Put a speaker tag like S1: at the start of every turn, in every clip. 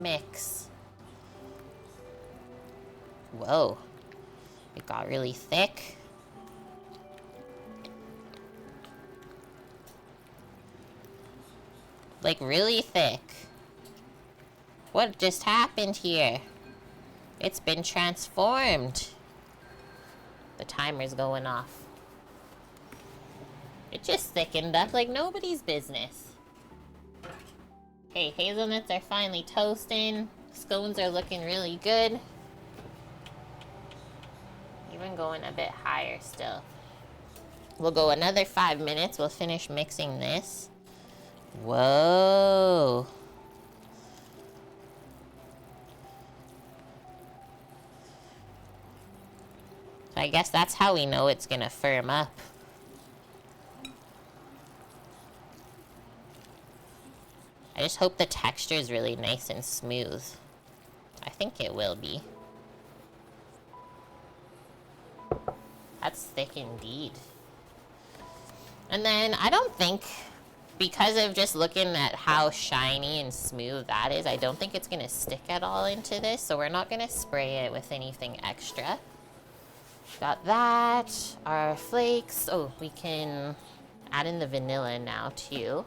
S1: Mix. Whoa. It got really thick. Like, really thick. What just happened here? It's been transformed. The timer's going off. It just thickened up like nobody's business. Okay, hazelnuts are finally toasting. Scones are looking really good. Even going a bit higher still. We'll go another 5 minutes. We'll finish mixing this. Whoa. So I guess that's how we know it's gonna firm up. I just hope the texture is really nice and smooth. I think it will be. That's thick indeed. And then I don't think, because of just looking at how shiny and smooth that is, I don't think it's gonna stick at all into this, so we're not gonna spray it with anything extra. Got that, our flakes. Oh, we can add in the vanilla now too.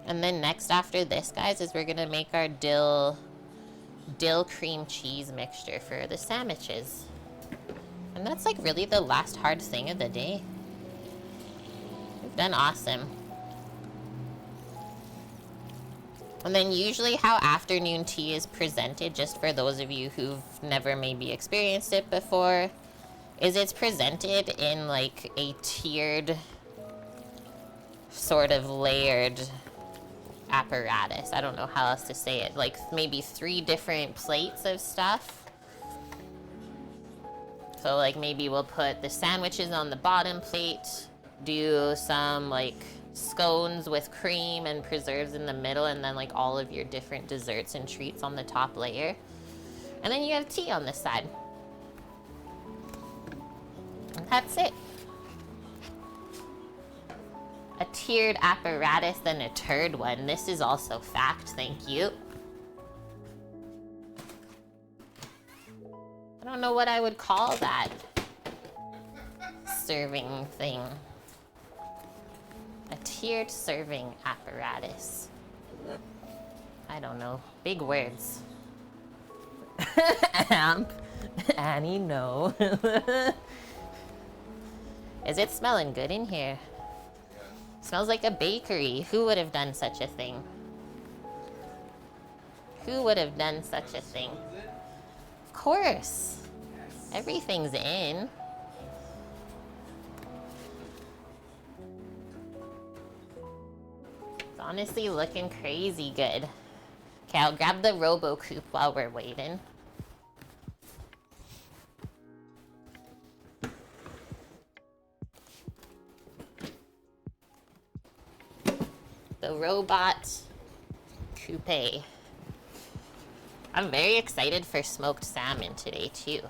S1: And then next after this, guys, is we're gonna make our dill cream cheese mixture for the sandwiches. And that's like really the last hard thing of the day. We've done awesome. And then usually how afternoon tea is presented, just for those of you who've never maybe experienced it before, is it's presented in like a tiered, sort of layered apparatus. I don't know how else to say it. Like maybe 3 different plates of stuff. So like maybe we'll put the sandwiches on the bottom plate, do some like scones with cream and preserves in the middle, and then like all of your different desserts and treats on the top layer. And then you have tea on this side. And that's it. A tiered apparatus, then a turd one. This is also fact, thank you. I don't know what I would call that serving thing. A tiered serving apparatus. I don't know. Big words. Amp. Annie, no. Is it smelling good in here? Smells like a bakery. Who would have done such a thing? Who would have done such a thing? Of course. Everything's in. It's honestly looking crazy good. Okay, I'll grab the Robo Coupe while we're waiting. The Robot Coupe. I'm very excited for smoked salmon today too.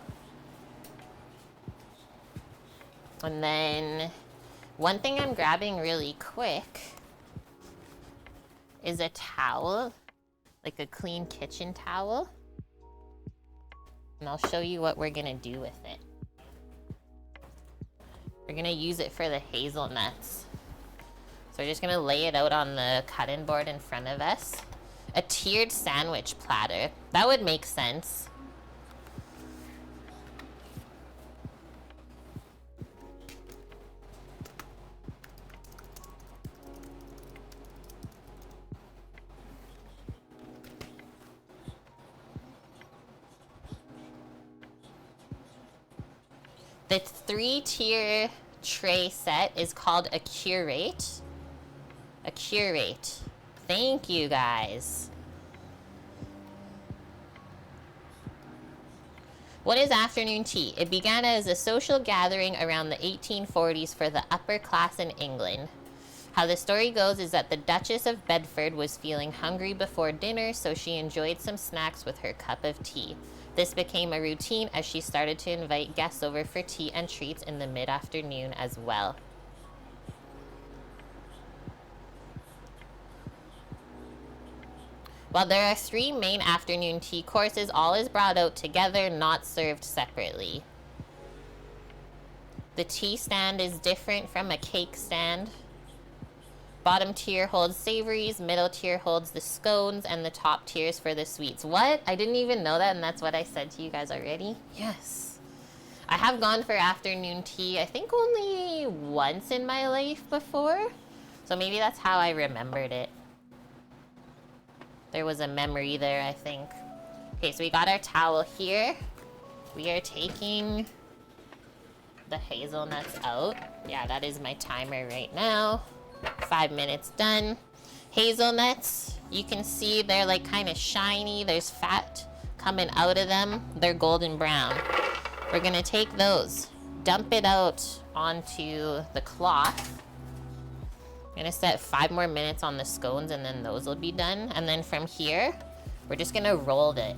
S1: And then one thing I'm grabbing really quick is a towel, like a clean kitchen towel. And I'll show you what we're gonna do with it. We're gonna use it for the hazelnuts. So we're just gonna lay it out on the cutting board in front of us. A tiered sandwich platter. That would make sense. The 3-tier tray set is called a curate. A curate. Thank you, guys. What is afternoon tea? It began as a social gathering around the 1840s for the upper class in England. How the story goes is that the Duchess of Bedford was feeling hungry before dinner, so she enjoyed some snacks with her cup of tea. This became a routine as she started to invite guests over for tea and treats in the mid-afternoon as well. While there are 3 main afternoon tea courses, all is brought out together, not served separately. The tea stand is different from a cake stand. Bottom tier holds savories, middle tier holds the scones, and the top tier is for the sweets. What? I didn't even know that, and that's what I said to you guys already? Yes. I have gone for afternoon tea, I think only once in my life before. So maybe that's how I remembered it. There was a memory there, I think. Okay, so we got our towel here. We are taking the hazelnuts out. Yeah, that is my timer right now. 5 minutes done. Hazelnuts, you can see they're like kind of shiny. There's fat coming out of them. They're golden brown. We're gonna take those, dump it out onto the cloth. I'm gonna set 5 more minutes on the scones and then those will be done. And then from here, we're just gonna roll it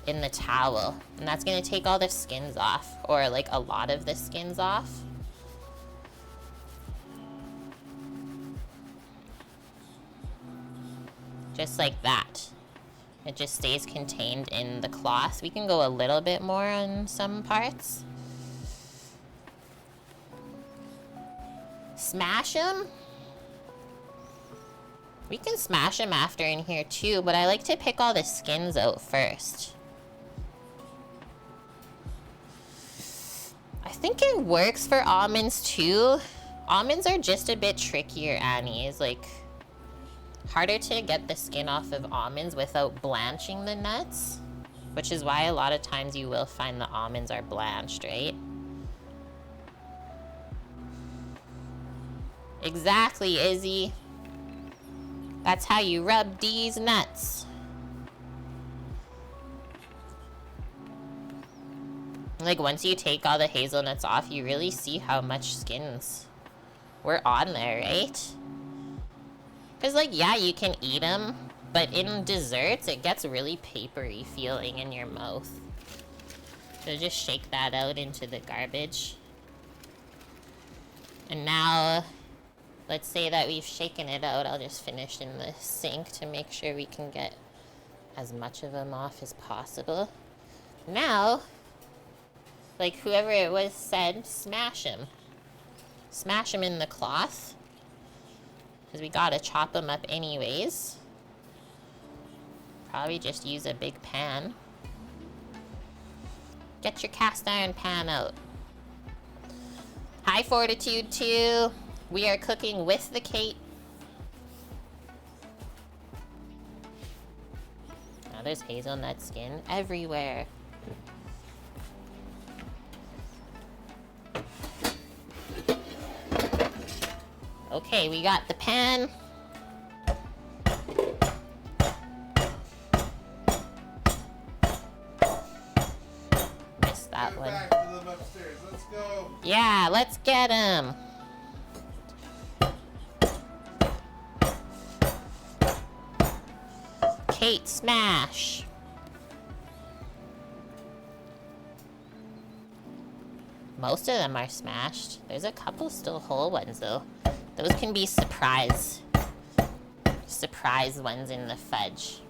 S1: in the towel. And that's gonna take all the skins off, or like a lot of the skins off. Just like that. It just stays contained in the cloth. We can go a little bit more on some parts. Smash them? We can smash them after in here too, but I like to pick all the skins out first. I think it works for almonds too. Almonds are just a bit trickier, Annie. It's like harder to get the skin off of almonds without blanching the nuts, which is why a lot of times you will find the almonds are blanched, right? Exactly, Izzy. That's how you rub these nuts. Like, once you take all the hazelnuts off, you really see how much skins were on there, right? Because, like, yeah, you can eat them, but in desserts, it gets really papery feeling in your mouth. So just shake that out into the garbage. And now, let's say that we've shaken it out. I'll just finish in the sink to make sure we can get as much of them off as possible. Now, like whoever it was said, smash them. Smash them in the cloth. Because we gotta chop them up anyways. Probably just use a big pan. Get your cast iron pan out. Hi, Fortitude 2. We are cooking with the Kate. Now there's hazelnut skin everywhere. Okay, we got the pan. Missed that one.
S2: Back to them upstairs. Let's go.
S1: Yeah, let's get him. Kate, smash. Most of them are smashed. There's a couple still whole ones though. Those can be surprise ones in the fudge.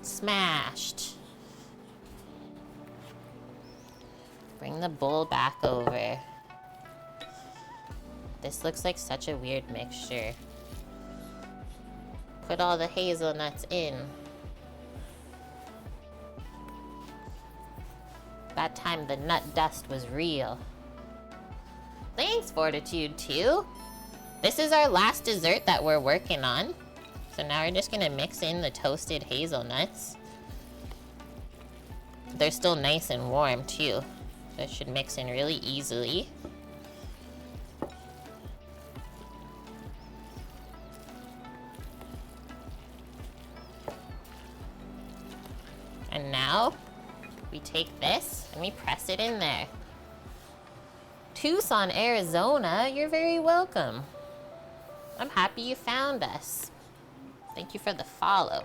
S1: Smashed. Bring the bowl back over. This looks like such a weird mixture. Put all the hazelnuts in. That time the nut dust was real. Thanks, Fortitude 2. This is our last dessert that we're working on. So now we're just gonna mix in the toasted hazelnuts. They're still nice and warm too. So it should mix in really easily. And now we take this and we press it in there. Tucson, Arizona, you're very welcome. I'm happy you found us. Thank you for the follow.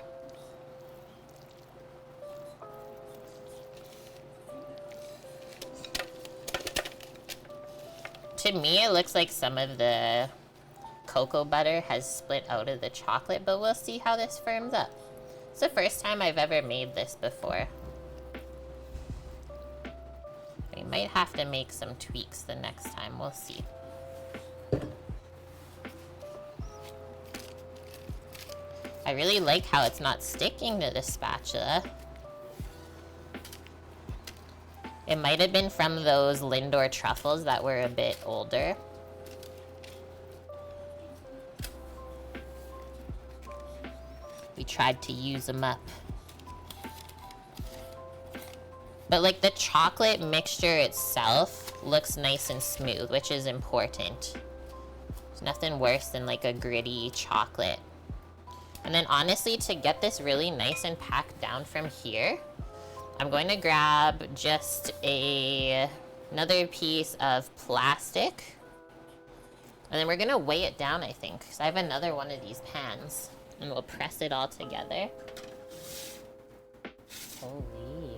S1: To me, it looks like some of the cocoa butter has split out of the chocolate, but we'll see how this firms up. It's the first time I've ever made this before. We might have to make some tweaks the next time, we'll see. I really like how it's not sticking to the spatula. It might have been from those Lindor truffles that were a bit older. We tried to use them up. But like the chocolate mixture itself looks nice and smooth, which is important. There's nothing worse than like a gritty chocolate. And then honestly, to get this really nice and packed down from here, I'm going to grab just another piece of plastic. And then we're gonna weigh it down, I think, because I have another one of these pans. And we'll press it all together. Holy.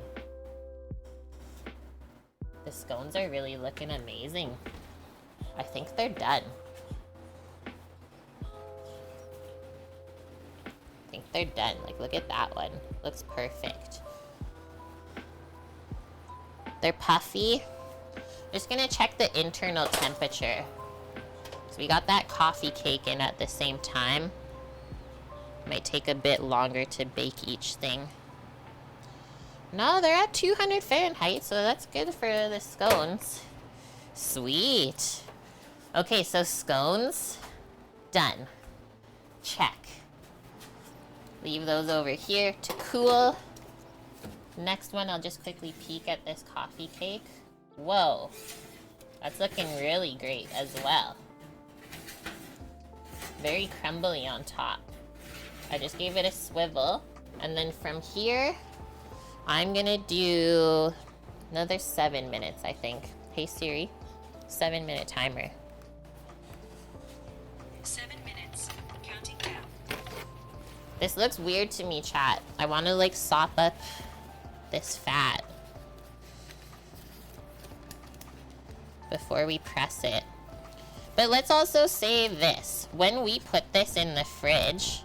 S1: The scones are really looking amazing. I think they're done. I think they're done. Like, look at that one. Looks perfect. They're puffy. Just gonna check the internal temperature. So we got that coffee cake in at the same time. Might take a bit longer to bake each thing. No, they're at 200 Fahrenheit, so that's good for the scones. Sweet. Okay, so scones, done. Check. Leave those over here to cool. Next one, I'll just quickly peek at this coffee cake. Whoa, that's looking really great as well. Very crumbly on top. I just gave it a swivel. And then from here, I'm gonna do another 7 minutes, I think. Hey Siri, 7-minute timer.
S3: 7 minutes, counting down.
S1: This looks weird to me, chat. I wanna like sop up this fat before we press it. But let's also say this. When we put this in the fridge,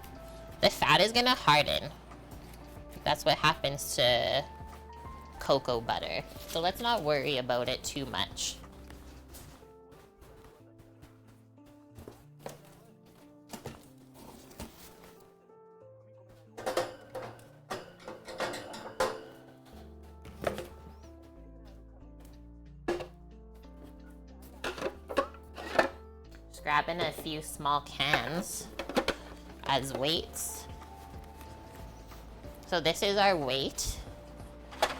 S1: the fat is gonna harden. That's what happens to cocoa butter. So let's not worry about it too much. Just grabbing a few small cans as weights. So this is our weight.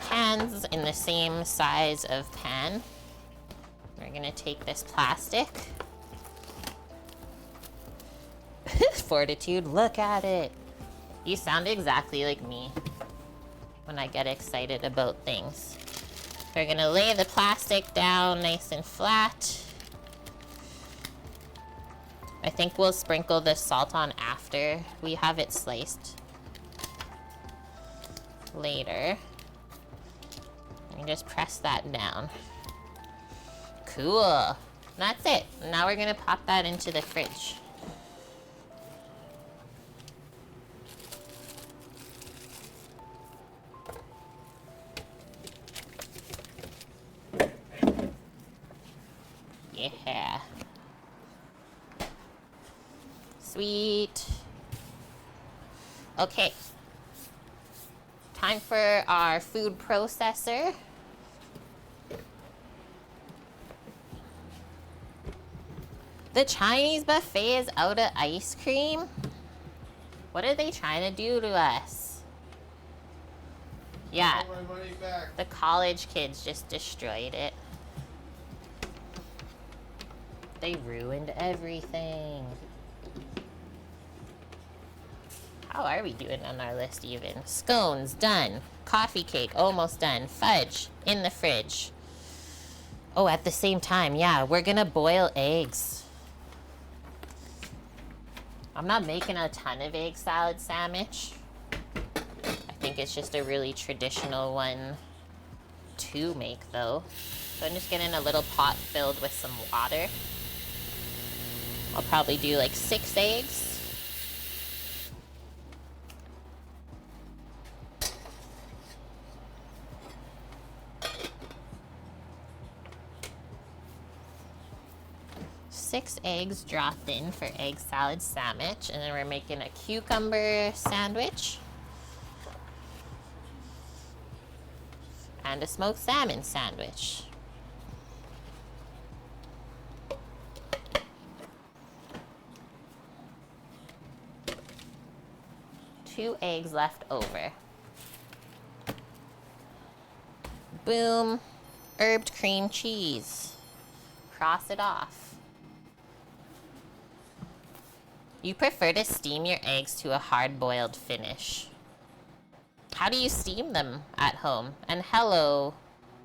S1: Cans in the same size of pan. We're gonna take this plastic. Fortitude, look at it. You sound exactly like me when I get excited about things. We're gonna lay the plastic down nice and flat. I think we'll sprinkle the salt on after we have it sliced. Later. And just press that down. Cool. That's it. Now we're gonna pop that into the fridge. Yeah. Sweet. Okay. Time for our food processor. The Chinese buffet is out of ice cream? What are they trying to do to us? Yeah,
S2: I want my money back.
S1: the college kids just destroyed it. They ruined everything. How are we doing on our list even? Scones, done. Coffee cake, almost done. Fudge, in the fridge. Oh, at the same time, yeah, we're gonna boil eggs. I'm not making a ton of egg salad sandwich. I think it's just a really traditional one to make, though. So I'm just getting a little pot filled with some water. I'll probably do like 6 eggs. Six eggs dropped in for egg salad sandwich, and then we're making a cucumber sandwich and a smoked salmon sandwich. Two eggs left over. Boom. Herbed cream cheese. Cross it off. You prefer to steam your eggs to a hard-boiled finish. How do you steam them at home? And hello,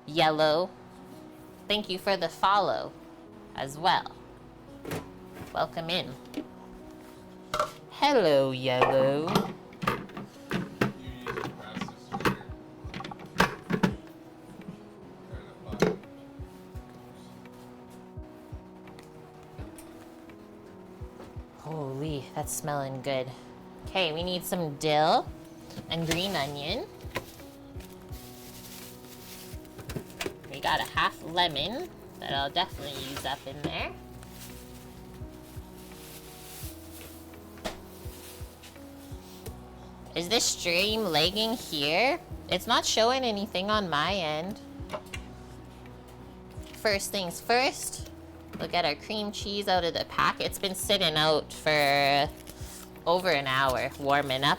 S1: Yellow. Thank you for the follow as well. Welcome in. Hello, Yellow. Holy, that's smelling good. Okay, we need some dill and green onion. We got a half lemon that I'll definitely use up in there. Is this stream lagging here? It's not showing anything on my end. First things first, we'll get our cream cheese out of the pack. It's been sitting out for over an hour, warming up,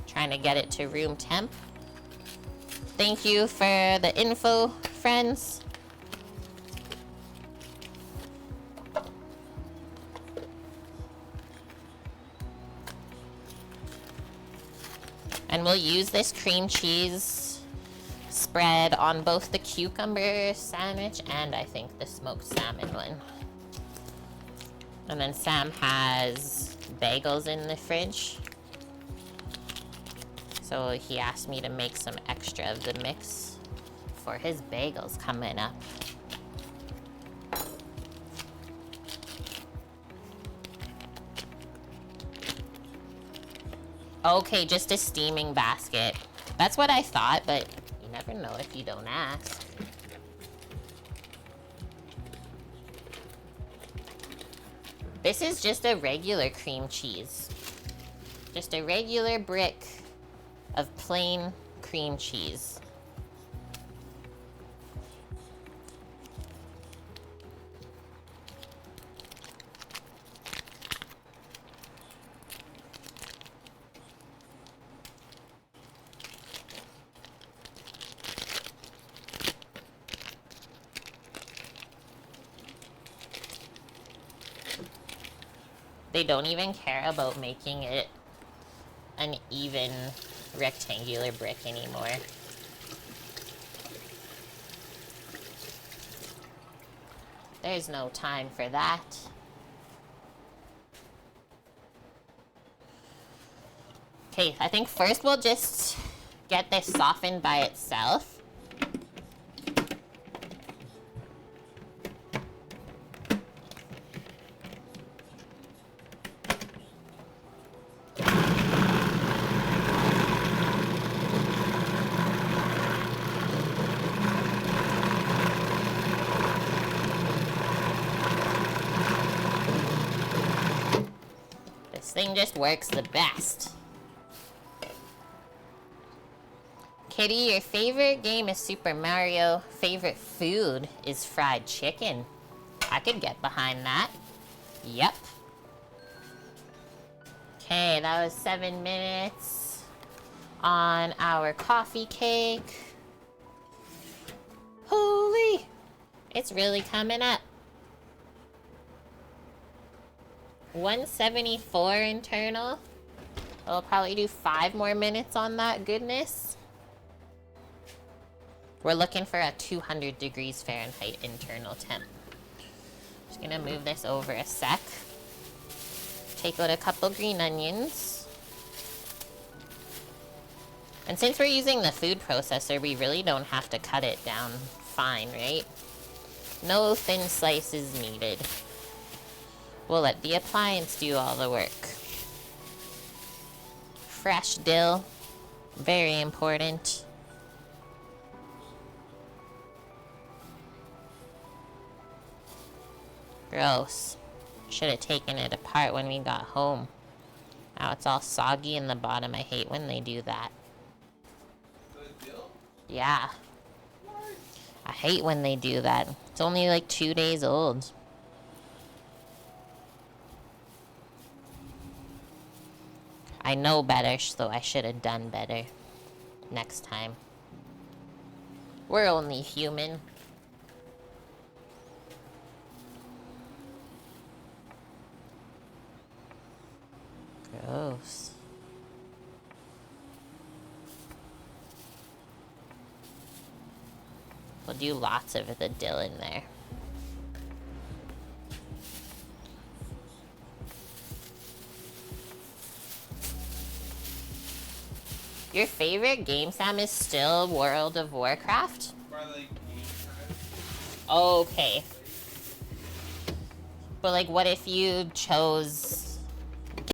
S1: trying to get it to room temp. Thank you for the info, friends. And we'll use this cream cheese spread on both the cucumber sandwich and I think the smoked salmon one. And then Sam has bagels in the fridge. So he asked me to make some extra of the mix for his bagels coming up. Okay, just a steaming basket. That's what I thought, but you never know if you don't ask. This is just a regular cream cheese. Just a regular brick of plain cream cheese. They don't even care about making it an even rectangular brick anymore. There's no time for that. Okay, I think first we'll just get this softened by itself. Thing just works the best. Kitty, your favorite game is Super Mario. Favorite food is fried chicken. I could get behind that. Yep. Okay, that was 7 minutes on our coffee cake. Holy! It's really coming up. 174 internal. I'll probably do 5 more minutes on that goodness. We're looking for a 200 degrees Fahrenheit internal temp. Just gonna move this over a sec. Take out a couple green onions. And since we're using the food processor, we really don't have to cut it down fine, right? No thin slices needed. We'll let the appliance do all the work. Fresh dill, very important. Gross. Should have taken it apart when we got home. Now it's all soggy in the bottom. I hate when they do that.
S2: The dill?
S1: Yeah.
S2: What?
S1: I hate when they do that. It's only like 2 days old. I know better, so I should have done better next time. We're only human. Gross. We'll do lots of the dill in there. Your favorite game, Sam, is still World of Warcraft?
S2: By like game time.
S1: Okay. But like, what if you chose